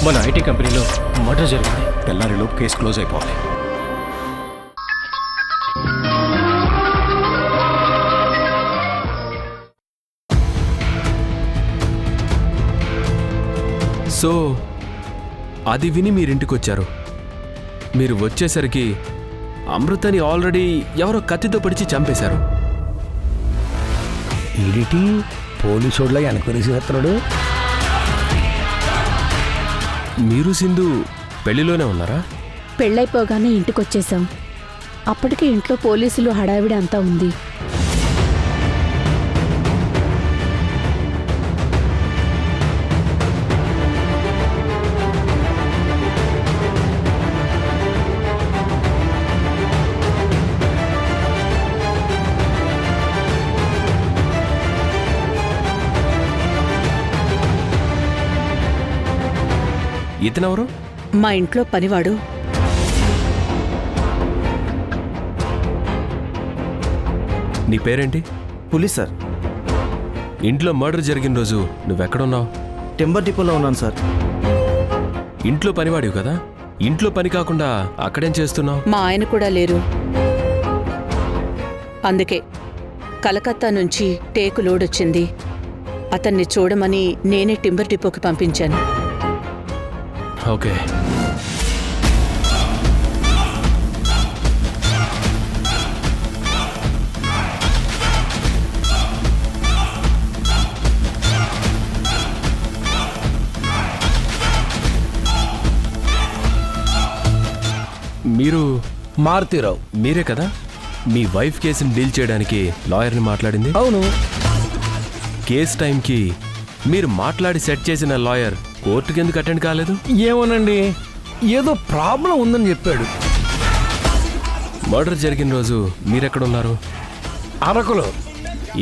మన ఐటీ కంపెనీలో మర్డర్ జరిగింది. తెల్లారిలోపు కేసు క్లోజ్ అయిపోవాలి. సో అది విని మీరింటికి వచ్చారు. మీరు వచ్చేసరికి అమృతని ఆల్రెడీ ఎవరో కత్తితో పొడిచి చంపేశారు. ఈడిటి పోలీసోడ్లా ఎన్క్వైరీ చేస్తున్నాడు. మీరు సింధు పెళ్లిలోనే ఉన్నారా? పెళ్ళైపోగానే ఇంటికొచ్చేసాం. అప్పటికే ఇంట్లో పోలీసులు హడావిడి అంతా ఉంది. ఇతనెవరు? మా ఇంట్లో పనివాడు. నీ పేరేంటి? పులిస్ సార్. ఇంట్లో మర్డర్ జరిగిన రోజు నువ్వెక్కడున్నావు? టింబర్ డిపోలో ఉన్నాను సార్. ఇంట్లో పనివాడివి కదా, ఇంట్లో పని కాకుండా అక్కడేం చేస్తున్నావు? మా ఆయన కూడా లేరు. అందుకే కలకత్తా నుంచి టేకు లోడ్ వచ్చింది. అతన్ని చూడమని నేనే టింబర్ డిపోకి పంపించాను. ఓకే. మీరు మారుతీరావు. మీరే కదా మీ వైఫ్ కేసుని డీల్ చేయడానికి లాయర్ని మాట్లాడింది? అవును. కేస్ టైంకి మీరు మాట్లాడి సెట్ చేసిన లాయర్ కోర్టుకి ఎందుకు అటెండ్ కాలేదు? ఏమోనండి, ఏదో ప్రాబ్లం ఉందని చెప్పాడు. మర్డర్ జరిగిన రోజు మీరెక్కడున్నారు? అరకులో.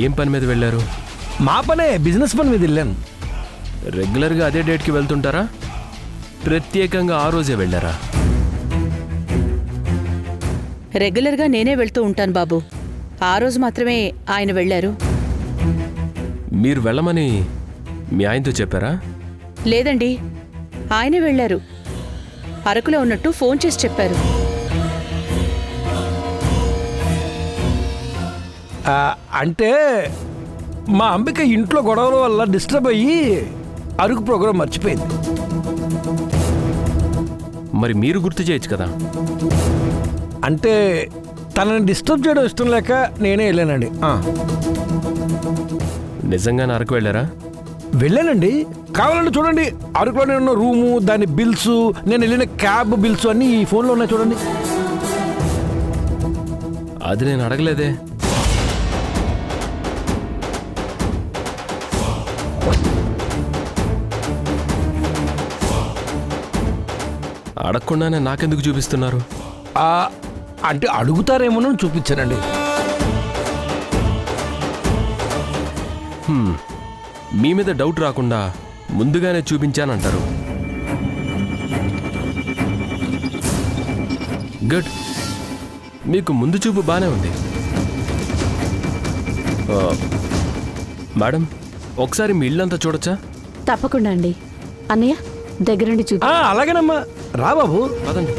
ఏం పని మీద వెళ్ళారు? మా పనే, బిజినెస్ పని మీద వెళ్ళాను. రెగ్యులర్గా అదే డేట్కి వెళ్తుంటారా, ప్రత్యేకంగా ఆ రోజే వెళ్ళారా? రెగ్యులర్గా నేనే వెళ్తూ ఉంటాను బాబు. ఆ రోజు మాత్రమే ఆయన వెళ్ళారు. మీరు వెళ్ళమని మీ ఆయనతో చెప్పారా? లేదండి, ఆయనే వెళ్ళారు. అరకులో ఉన్నట్టు ఫోన్ చేసి చెప్పారు. అంటే మా అంబిక ఇంట్లో గొడవల వల్ల డిస్టర్బ్ అయ్యి అరకు ప్రోగ్రాం మర్చిపోయింది. మరి మీరు గుర్తు చేయొచ్చు కదా. అంటే తనని డిస్టర్బ్ చేయడం ఇష్టం లేక నేనే వెళ్ళానండి. నిజంగానే అరకు వెళ్ళారా? వెళ్ళానండి, కావాలంటే చూడండి. అరకులో నేను ఉన్న రూము, దాని బిల్స్, నేను వెళ్ళిన క్యాబ్ బిల్స్ అన్నీ ఈ ఫోన్లో ఉన్నాయి చూడండి. అది నేను అడగలేదే. అడగకుండానే నాకెందుకు చూపిస్తున్నారు? అంటే అడుగుతారేమోనని చూపించానండి. మీ మీద డౌట్ రాకుండా ముందుగానే చూపించానంటారు. గుడ్, మీకు ముందు చూపు బానే ఉంది. మేడం, ఒకసారి మీ ఇల్లంతా చూడొచ్చా? తప్పకుండా అండి. అన్నయ్య దగ్గరుండి చూపి. అలాగేనమ్మా, రా బాబు. పదండి.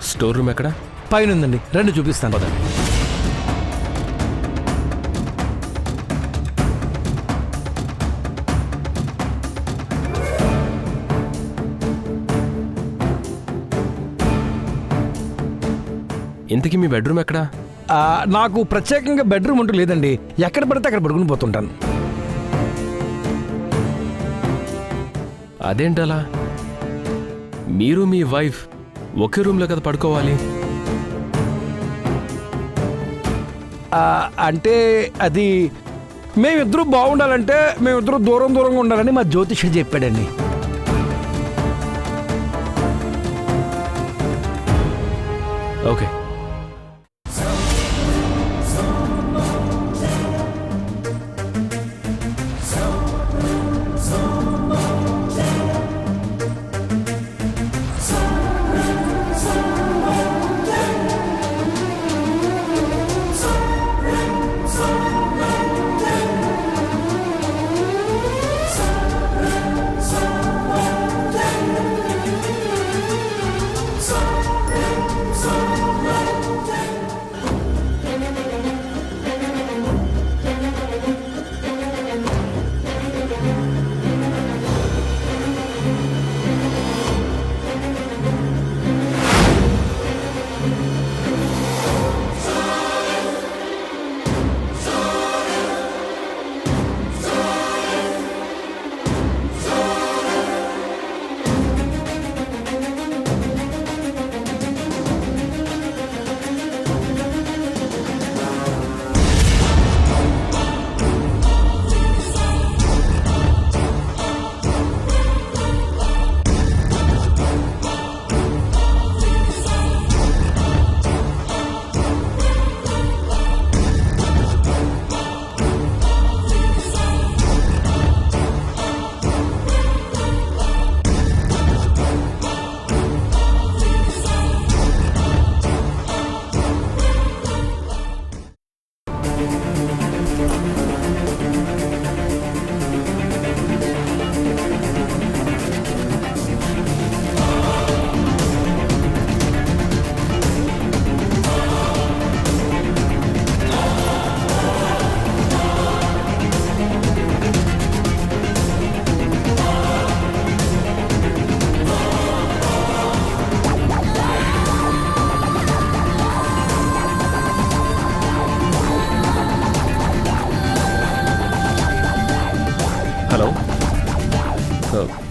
స్టోర్ రూమ్ ఎక్కడ? పైన ఉందండి, రండి చూపిస్తాను. పదండి. ఇంతకీ మీ బెడ్రూమ్ ఎక్కడా? నాకు ప్రత్యేకంగా బెడ్రూమ్ అంటూ లేదండి, ఎక్కడ పడితే అక్కడ పడుకుని పోతుంటాను. అదేంటలా? మీరు మీ వైఫ్ ఒకే రూమ్లో కదా పడుకోవాలి? అంటే అది మేమిద్దరూ బాగుండాలంటే మేమిద్దరూ దూరం దూరంగా ఉండాలని మా జ్యోతిష్ చెప్పాడండి. ఓకే.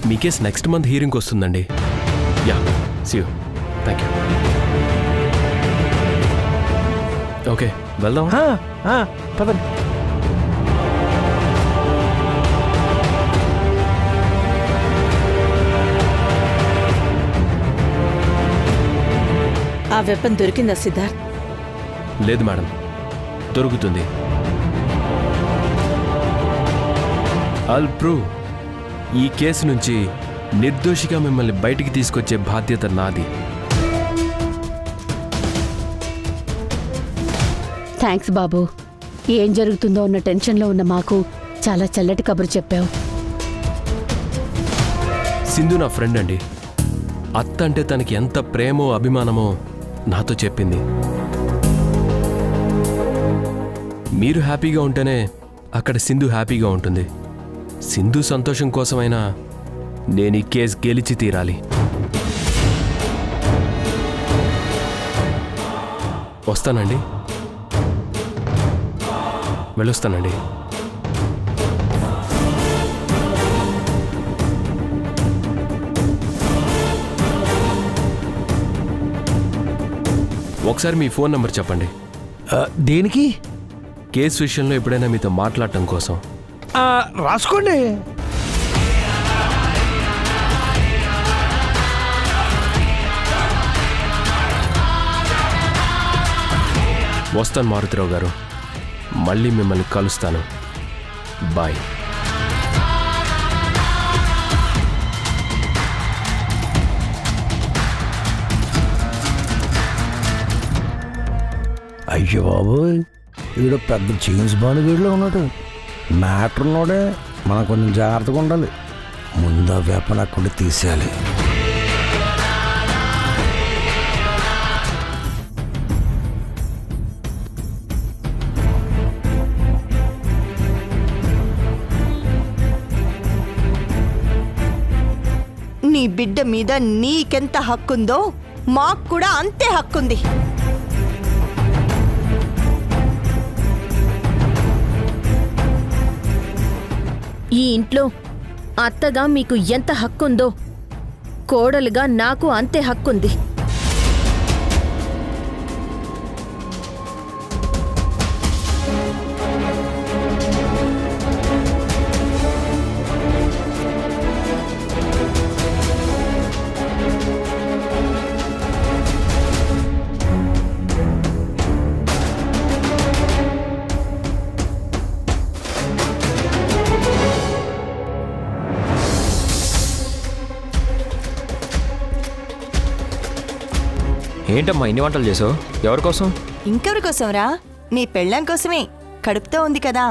మీ కేసు నెక్స్ట్ మంత్ హీరింగ్కి వస్తుందండి. Yeah see you. Thank you. Okay వెళ్దాం. పదండి. ఆ వెపన్ దొరికిందా సిద్ధార్థ్? లేదు మేడం, దొరుకుతుంది. All prove. ఈ కేసు నుంచి నిర్దోషిగా మిమ్మల్ని బయటికి తీసుకొచ్చే బాధ్యత నాది. థ్యాంక్స్ బాబు. ఏం జరుగుతుందో ఉన్న టెన్షన్లో ఉన్న మాకు చాలా చల్లటి కబురు చెప్పావు. సింధు నా ఫ్రెండ్ అండి. అత్త అంటే తనకి ఎంత ప్రేమో అభిమానమో నాతో చెప్పింది. మీరు హ్యాపీగా ఉంటేనే అక్కడ సింధు హ్యాపీగా ఉంటుంది. సింధు సంతోషం కోసమైనా నేను ఈ కేసు గెలిచి తీరాలి. వస్తానండి, వెళ్ళొస్తానండి. ఒకసారి మీ ఫోన్ నంబర్ చెప్పండి. దేనికి? కేసు విషయంలో ఎప్పుడైనా మీతో మాట్లాడటం కోసం. రాసుకోండి. వస్తాను మారుతిరావు గారు, మళ్ళీ మిమ్మల్ని కలుస్తాను. బాయ్. అయ్యో బాబోయ్, వీడు పెద్ద జేమ్స్ బాండ్ వీడిలో ఉన్నాడు. మ్యాటర్ ఉన్నాడే, మనం కొంచెం జాగ్రత్తగా ఉండాలి. ముందు ఆ వెపన్ అక్కడ తీసేయాలి. నీ బిడ్డ మీద నీకెంత హక్కుందో మాకు కూడా అంతే హక్కుంది. ఈ ఇంట్లో అత్తగా మీకు ఎంత హక్కుందో కోడలుగా నాకు అంతే హక్కుంది. ఏంటమ్మా ఇన్ని వంటలు చేసావు? ఎవరి కోసం? ఇంకెవరి కోసంరా? నీ పెళ్ళాం కోసమే. కడుపుతో ఉంది కదా,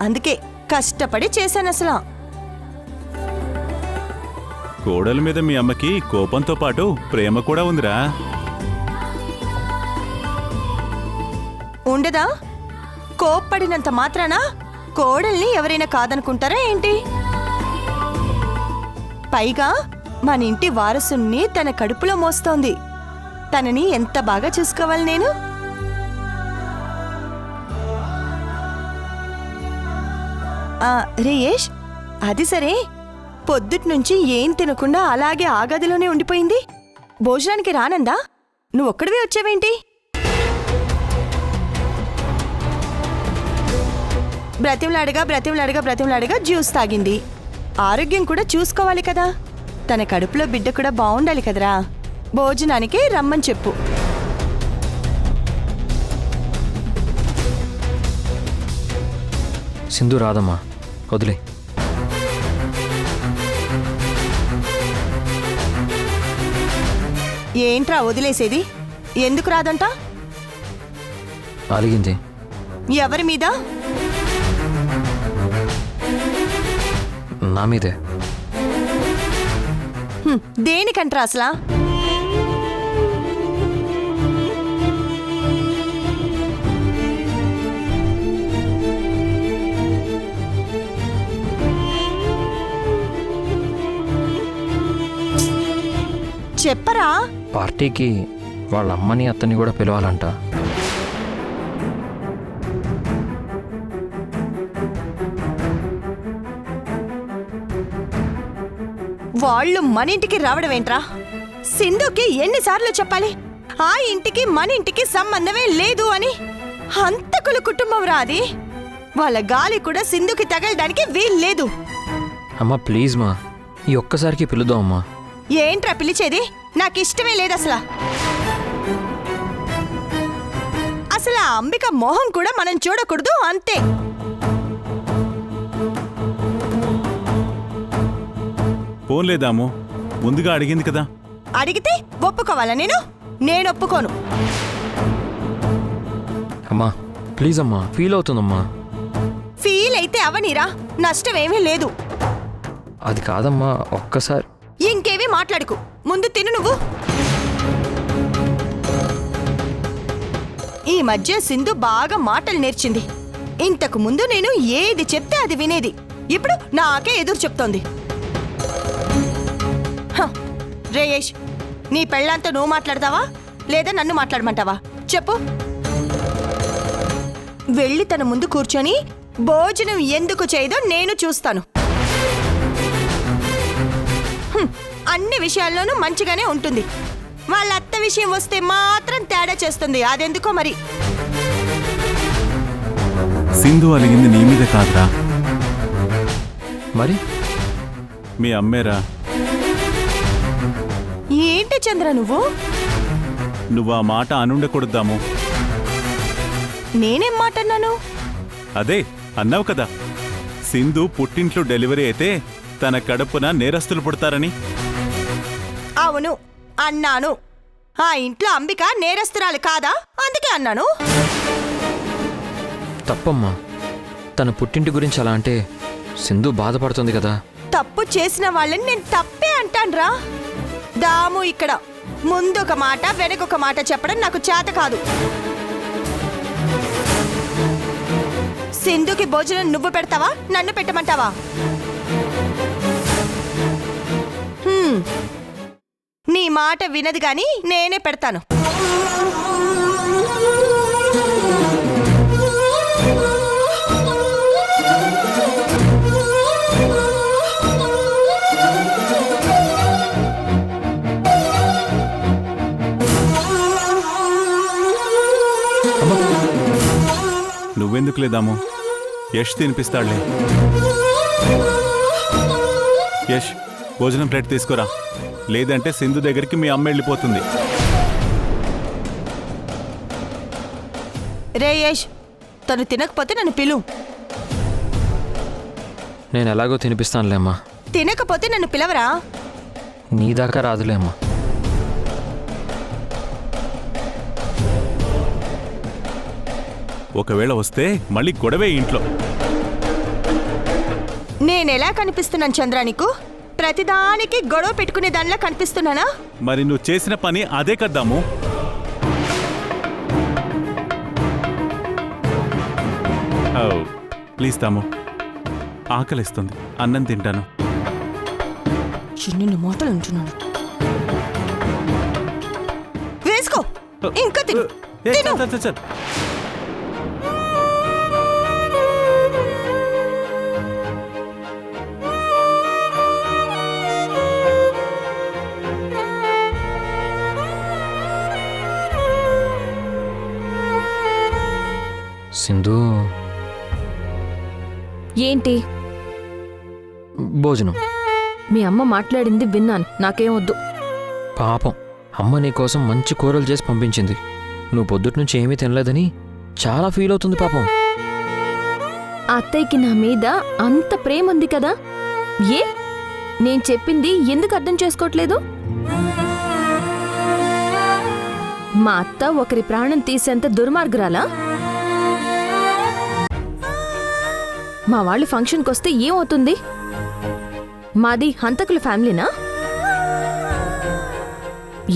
అందుకే కష్టపడి చేశాను. అసలు కోడల మీద మీ అమ్మకి కోపంతో పాటు ప్రేమ కూడా ఉందిరా. ఉండదా? కోప్పడినంత మాత్రాన కోడల్ని ఎవరైనా కాదనుకుంటారా ఏంటి? పైగా మన ఇంటి వారసుని తన కడుపులో మోస్తోంది. తనని ఎంత బాగా చూసుకోవాలి నేను. రేయేష్, అది సరే, పొద్దుటి నుంచి ఏం తినకుండా అలాగే ఆ గదిలోనే ఉండిపోయింది. భోజనానికి రానందా? నువ్వొక్కడివే వచ్చావేంటి? బ్రతిమలాడగా జ్యూస్ తాగింది. ఆరోగ్యం కూడా చూసుకోవాలి కదా. తన కడుపులో బిడ్డ కూడా బాగుండాలి కదరా. భోజనానికి రమ్మని చెప్పు. సింధు రాదమ్మా, వదిలే. ఏంట్రా వదిలేసేది? ఎందుకు రాదంట? అలిగింది. ఎవరి మీద? నా మీదే. దేనికంట్రా అసలా? చెప్పరా. పార్టీకి వాళ్ళ అమ్మని అత్తని కూడా పిలవాలంట. వాళ్ళు మన ఇంటికి రావడం ఏంట్రా? సింధుకి ఎన్నిసార్లు చెప్పాలి ఆ ఇంటికి మన ఇంటికి సంబంధమే లేదు అని? హంతకుల కుటుంబం రా అది. వాళ్ళ గాలి కూడా సింధుకి తగలడానికి వీల్లేదు. అమ్మా ప్లీజ్ మా, ఈ ఒక్కసారికి పిలుద్దాం అమ్మా. ఏంట్రా పిలిచేది? నాకు ఇష్టమే లేదు అసలు. అసలు ఆ అంబిక మొహం కూడా మనం చూడకూడదు అంతే. పోన్లేదాము, ముందుగా అడిగింది కదా. అడిగితే ఒప్పుకోవాలా నేను ఒప్పుకోను. అమ్మా ప్లీజ్ అమ్మా, ఫీల్ అవుతుందమ్మా. ఫీల్ అయితే అవనీరా, నష్టమేమీ లేదు. అది కాదమ్మా, ఒక్కసారి. ఇంకేమీ మాట్లాడుకు, ముందు తిను నువ్వు. ఈ మధ్య సింధు బాగా మాటలు నేర్చింది. ఇంతకు ముందు నేను ఏది చెప్తే అది వినేది, ఇప్పుడు నాకే ఎదురు చెప్తోంది. రేయేష్, నీ పెళ్ళాంతో నువ్వు మాట్లాడతావా లేదా నన్ను మాట్లాడమంటావా చెప్పు. వెళ్ళి తన ముందు కూర్చొని భోజనం ఎందుకు చేయదో నేను చూస్తాను. అన్ని విషయాల్లోనూ మంచిగానే ఉంటుంది, వాళ్ళ అత్త విషయం వస్తే మాత్రం తేడా చేస్తుంది. అదెందుకో మరి. సింధు అలిగింది నీ మీద కాదురా, మరి మీ అమ్మేరా. ఏంటి చంద్ర నువ్వు ఆ మాట అనుండకూడదాము. నేనేం మాట అన్నాను? అదే అన్నావు కదా, సింధు పుట్టింట్లో డెలివరీ అయితే తన కడుపున నేరస్తులు పుడతారని. అవును అన్నాను. ఆ ఇంట్లో అంబిక నేరస్తురాలు కాదా, అందుకే అన్నాను. తప్పమ్మా, తన పుట్టింటి గురించి అలా అంటే సింధు బాధపడుతుంది కదా. తప్పు చేసిన వాళ్ళని నేను తప్పే అంటాన్రా. దాము ఇక్కడ ముందొక మాట వెనకొక మాట చెప్పడం నాకు చేత కాదు. సింధుకి భోజనం నువ్వు పెడతావా నన్ను పెట్టమంటావా? నీ మాట వినదు గాని నేనే పెడతాను. నువ్వెందుకు లేదాము, యష్ తినిపిస్తాడులే. యష్, భోజనం ప్లేట్ తీసుకురా, లేదంటే సింధు దగ్గరికి మీ అమ్మ వెళ్ళిపోతుంది. రేయేష్, తను తినకపోతే నన్ను పిలు. నేను ఎలాగో తినిపిస్తానులే అమ్మా. తినకపోతే నన్ను పిలవరా? నీ దాకా రాదులే అమ్మా. ఒకవేళ వస్తే మళ్ళీ గొడవే ఇంట్లో. నేనెలా కనిపిస్తున్నాను చంద్ర నీకు? ప్రతిదానికి గొడవ పెట్టుకునే దానిలా కనిపిస్తున్నానా? మరి నువ్వు చేసిన పని అదే కద్దాము. ప్లీజ్ తాము, ఆకలిస్తుంది, అన్నం తింటాను. చిన్న మాటలు ఉంటున్నాను. వేసుకో, ఇంకా తిను. తిను. సింధు, ఏంటి? భోజనం. మీ అమ్మ మాట్లాడింది విన్నాను, నాకేం వద్దు. పాపం, అమ్మ నీకోసం మంచి కూరలు చేసి పంపించింది. నువ్వు పొద్దుటి నుంచి ఏమీ తినలేదని చాలా ఫీల్ అవుతుంది పాపం. అత్తయ్యకి నా మీద అంత ప్రేమ ఉంది కదా, ఏ నేను చెప్పింది ఎందుకు అర్థం చేసుకోవట్లేదు? మా అత్త ఒకరి ప్రాణం తీసేంత దుర్మార్గురాలా? మా వాళ్ళు ఫంక్షన్కి వస్తే ఏమవుతుంది? మాది హంతకుల ఫ్యామిలీనా?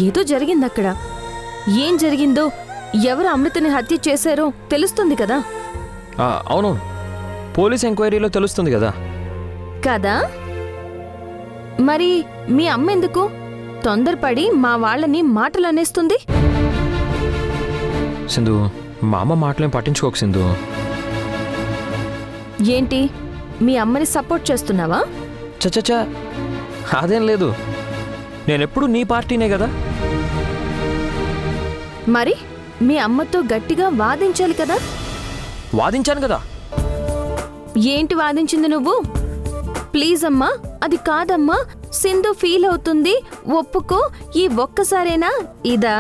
ఏదో జరిగింది అక్కడ. ఏం జరిగిందో, ఎవరు అమృతని హత్య చేశారో తెలుస్తుంది కదా. అవును, పోలీస్ ఎంక్వైరీలో తెలుస్తుంది కదా. కదా మరి మీ అమ్మ ఎందుకు తొందరపడి మా వాళ్ళని మాటలు అనేస్తుంది? సింధు, మా అమ్మ మాటలేం పట్టించుకోకు సింధు. ఏంటి, మీ అమ్మని సపోర్ట్ చేస్తున్నావా? చచ్చా, అదేం లేదు, నేనెప్పుడు నీ పార్టీనే కదా. మరి మీ అమ్మతో గట్టిగా వాదించాలి కదా. వాదించాను కదా. ఏంటి వాదించింది నువ్వు? ప్లీజ్ అమ్మా, అది కాదమ్మా, సింధు ఫీల్ అవుతుంది, ఒప్పుకో, ఈ ఒక్కసారేనా ఇదా?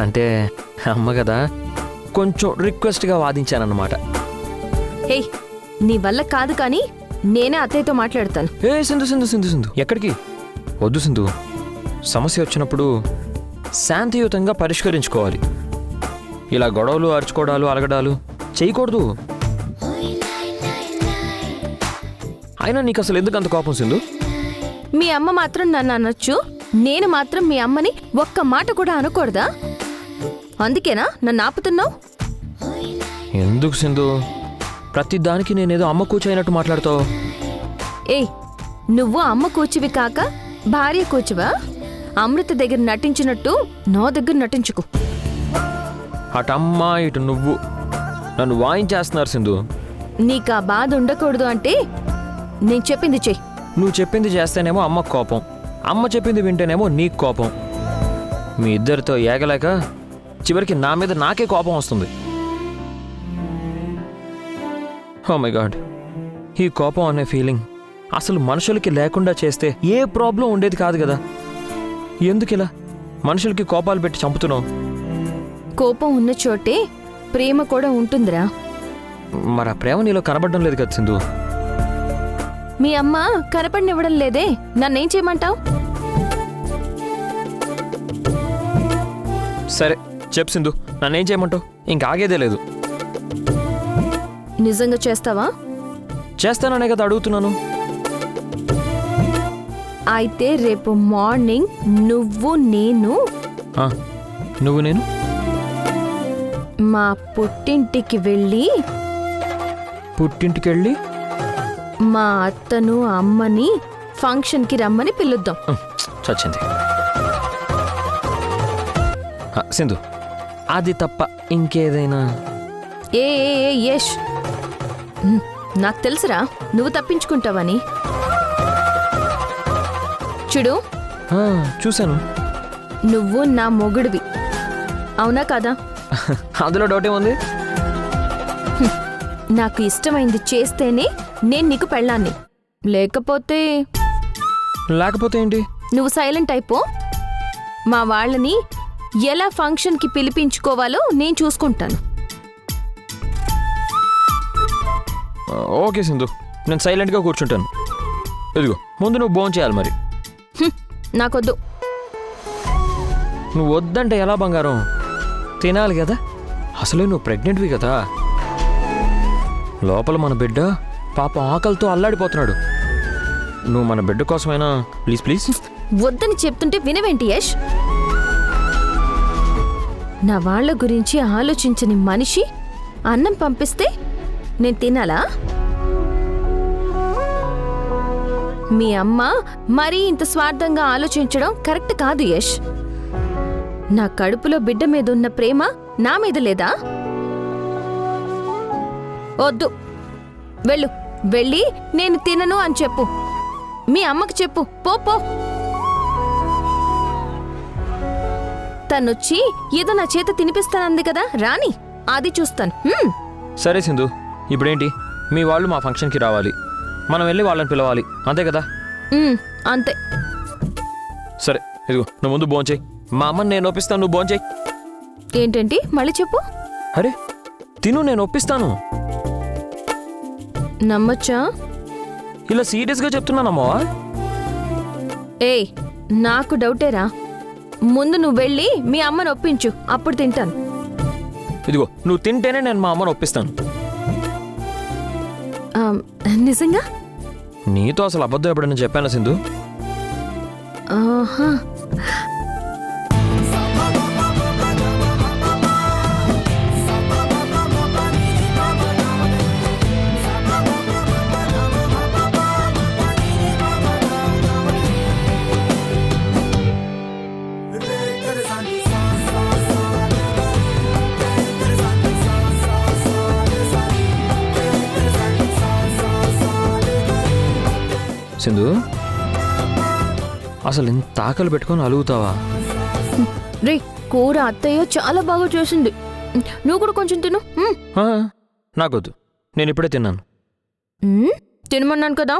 అంటే అమ్మ కదా, కొంచెం రిక్వెస్ట్గా వాదించానన్నమాట. హే, నీ వల్ల కాదు కానీ నేనే అత్తయ్యతో మాట్లాడతాను. ఏ సింధు సింధు సింధు సింధు ఎక్కడికి వద్దు సింధు. సమస్య వచ్చినప్పుడు శాంతియుతంగా పరిష్కరించుకోవాలి. ఇలా గొడవలు, అరుచుకోవడాలు, అలగడాలు చేయకూడదు. అయినా నీకు అసలు ఎందుకు అంత కోపం సింధు? మీ అమ్మ మాత్రం నన్ను అనొచ్చు, నేను మాత్రం మీ అమ్మని ఒక్క మాట కూడా అనకూడదా? అందుకేనా నన్ను ఆపుతున్నావు? ఎందుకు సింధు ప్రతి దానికి నేనేదో అమ్మ కూర్చోయినట్టు మాట్లాడుతావు? ఏయ్, నువ్వు అమ్మ కూచివి కాక భార్య కూచివా? అమృత దగ్గర నటించినట్టు నా దగ్గర నటించుకో. అటు అమ్మ ఇటు నువ్వు నన్ను వాయించేస్తున్నారు సింధు. నీకా బాధ ఉండకూడదు అంటే నేను చెప్పింది చెయ్యి. నువ్వు చెప్పింది చేస్తేనేమో అమ్మకు కోపం, అమ్మ చెప్పింది వింటేనేమో నీకు కోపం. మీ ఇద్దరితో ఏగలేక చివరికి నా మీద నాకే కోపం వస్తుంది. ఓ మై గాడ్, ఈ కోపం అనే ఫీలింగ్ అసలు మనుషులకి లేకుండా చేస్తే ఏ ప్రాబ్లం ఉండేది కాదు కదా. ఎందుకిలా మనుషులకి కోపాలు పెట్టి చంపుతున్నావు? కోపం ఉన్న చోటే ప్రేమ కూడా ఉంటుందిరా. మరి ఆ ప్రేమ నీలో కనబడడం లేదు కదా సింధు. మీ అమ్మ కనపడినివ్వడం లేదే, నన్నేం చేయమంటావు? సరే చెప్పు సింధు, నన్నేం చేయమంటావు? ఇంకా ఆగేదే లేదు. నిజంగా చేస్తావా? చేస్తాననే కదా అడుగుతున్నాను. అయితే రేపు మార్నింగ్ నువ్వు నేను ఆ, నువ్వు నేను మా పుట్టింటికి వెళ్ళి పుట్టింటికి వెళ్ళి మా అత్తను అమ్మని ఫంక్షన్కి రమ్మని పిలుద్దాం. చచ్చింది. సింధు అది తప్ప ఇంకేదైనా? ఏ ఏ ఏ, యష్, నాకు తెలుసురా నువ్వు తప్పించుకుంటావని. చూడు, చూశాను. నువ్వు నా మొగుడివి, అవునా కాదా? అందులో డౌట్ ఏముంది? నాకు ఇష్టమైంది చేస్తేనే నేను నీకు పెళ్ళాన్ని, లేకపోతే లేకపోతే ఏంటి? నువ్వు సైలెంట్ అయిపో. మా వాళ్ళని ఎలా ఫంక్షన్కి పిలిపించుకోవాలో నేను చూసుకుంటాను. ఓకే సింధు, నేను సైలెంట్గా కూర్చుంటాను. ఇదిగో ముందు నువ్వు భోంచేయాలి చేయాలి. మరి నాకొద్దు. నువ్వు వద్దంటే ఎలా బంగారం? తినాలి కదా. అసలే నువ్వు ప్రెగ్నెంట్వి కదా. లోపల మన బిడ్డ పాప ఆకలితో అల్లాడిపోతున్నాడు. నువ్వు మన బిడ్డ కోసమైనా ప్లీజ్ ప్లీజ్. వద్దని చెప్తుంటే వినవేంటి యష్? నా వాళ్ళ గురించి ఆలోచించని మనిషి అన్నం పంపిస్తే నేను తినాలా? మీ అమ్మ మరీ ఇంత స్వార్థంగా ఆలోచించడం కరెక్ట్ కాదు యష్. నా కడుపులో బిడ్డ మీద ఉన్న ప్రేమ నా మీద లేదా? వద్దు, వెళ్ళు, వెళ్ళి నేను తినను అని చెప్పు. మీ అమ్మకి చెప్పు, పో పో. తనొచ్చి ఏదో నా చేత తినిపిస్తానంది కదా, రాని, అది చూస్తాను. సరే సింధు, ఇప్పుడేంటి? మీ వాళ్ళు మా ఫంక్షన్కి రావాలి, మనం వెళ్ళి వాళ్ళని పిలవాలి, అంతే కదా? అంతే. సరే ఇదిగో నువ్వు ముందు భోంచేయి. మా అమ్మని నేను ఒప్పిస్తాను, నువ్వు భోంచేయి. ఏంటంటి మళ్ళీ చెప్పు? అరే తిను, నేను ఒప్పిస్తాను. నమ్మొచ్చా? ఇలా సీరియస్గా చెప్తున్నానమ్మా. ఏయ్, నాకు డౌటేరా. ముందు నువ్వు వెళ్ళి మీ అమ్మని ఒప్పించు, అప్పుడు తింటాను. ఇదిగో నువ్వు తింటేనే నేను మా అమ్మని ఒప్పిస్తాను. నిజంగా? నీతో అసలు అబద్ధం ఎప్పుడైనా చెప్పానా సింధు? ఆహా. సింధు అసలు ఇంత ఆకలి పెట్టుకొని అలుగుతావా? రే కూర అత్తయ్య చాలా బాగా చేసింది. నువ్వు కూడా కొంచెం తిను. ఆ, నాకొద్దు, నేను ఇప్పుడే తిన్నాను. తినమన్నాను కదా.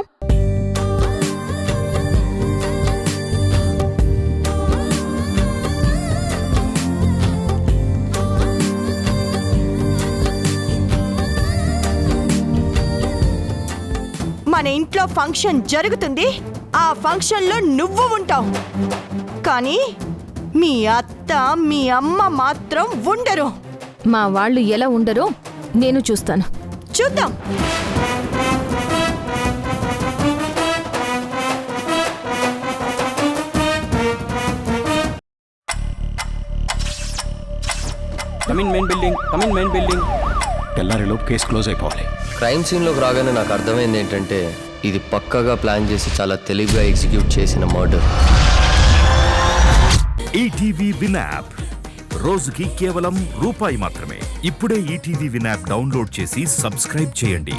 మన ఇంట్లో ఫంక్షన్ జరుగుతుంది, ఆ ఫంక్షన్లో నువ్వు ఉంటావు, కానీ మీ అత్త మీ అమ్మ మాత్రం ఉండరు. మా వాళ్ళు ఎలా ఉండరో నేను చూస్తాను. చూద్దాం. తెల్లారిలోపు కేసు క్లోజ్ అయిపోవాలి. క్రైమ్ సీన్లోకి రాగానే నాకు అర్థమైంది ఏంటంటే ఇది పక్కగా ప్లాన్ చేసి చాలా తెలివిగా ఎగ్జిక్యూట్ చేసిన మర్డర్. ఈటీవీ విన్ యాప్ రోజుకి కేవలం రూపాయి మాత్రమే. ఇప్పుడే ఈటీవీ విన్ యాప్ డౌన్లోడ్ చేసి సబ్స్క్రైబ్ చేయండి.